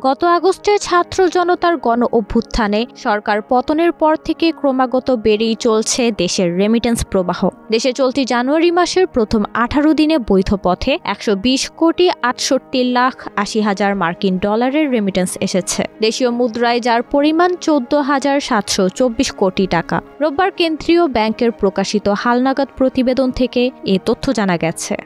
গত আগস্টে ছাত্র জনতার গণ অভ্যুত্থানে সরকার পতনের পর থেকে ক্রমাগত বেড়েই চলছে দেশের রেমিটেন্স প্রবাহ। দেশে চলতি জানুয়ারি মাসের প্রথম 18 দিনে বৈধ পথে 120,68,80,000 মার্কিন ডলারের রেমিটেন্স এসেছে। দেশীয় মুদ্রায় যার পরিমাণ 14,724 কোটি টাকা। রোববার কেন্দ্রীয় ব্যাংকের প্রকাশিত হালনাগাদ প্রতিবেদন থেকে এ তথ্য জানা গেছে।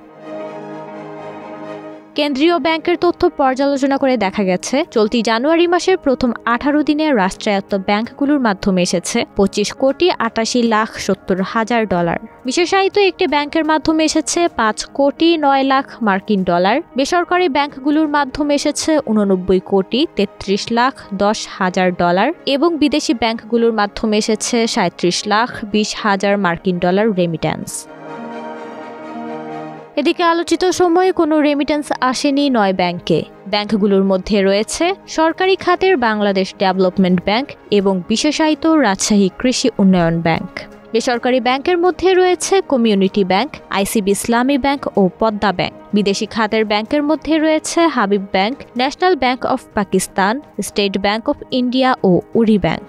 কেন্দ্রীয় ব্যাংকের তথ্য পর্যালোচনা করে দেখা গেছে, চলতি জানুয়ারি মাসের প্রথম 18 দিনে রাষ্ট্রায়ত্ত ব্যাংকগুলোর মাধ্যমে এসেছে 25,88,70,000 ডলার। বিশেষায়িত একটি ব্যাংকের মাধ্যমে এসেছে 5,09,00,000 মার্কিন ডলার। বেসরকারি ব্যাংকগুলোর মাধ্যমে এসেছে 89,33,10,000 ডলার এবং বিদেশি ব্যাংকগুলোর মাধ্যমে এসেছে 37,20,000 মার্কিন ডলার রেমিট্যান্স। এদিকে আলোচিত সময়ে কোনো রেমিটেন্স আসেনি 9 ব্যাংকে। ব্যাংকগুলোর মধ্যে রয়েছে সরকারি খাতের বাংলাদেশ ডেভেলপমেন্ট ব্যাংক এবং বিশেষায়িত রাজশাহী কৃষি উন্নয়ন ব্যাংক। বেসরকারি ব্যাংকের মধ্যে রয়েছে community bank, ICB Islami bank ও পদ্মা ব্যাংক। বিদেশি খাতের ব্যাংকের মধ্যে রয়েছে Habib bank, national bank of Pakistan, state bank of India ও উরি ব্যাংক।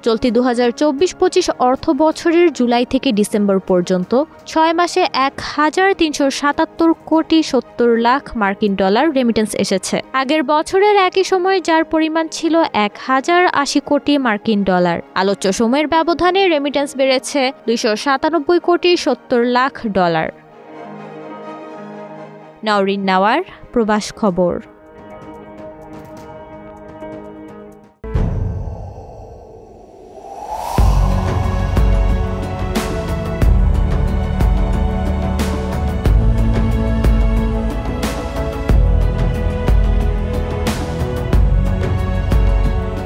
চলতি 2024-25 অর্থ বছরের জুলাই থেকে ডিসেম্বর পর্যন্ত 6 মাসে 1,377,70,00,000 মার্কিন ডলার রেমিটেন্স এসেছে। আগের বছরের একই সময় যার পরিমাণ ছিল 1,080 কোটি মার্কিন ডলার। আলোচ্য সময়ের ব্যবধানে রেমিটেন্স বেড়েছে 297,70,00,000 ডলার। নওরিন নাওয়ার, প্রবাস খবর।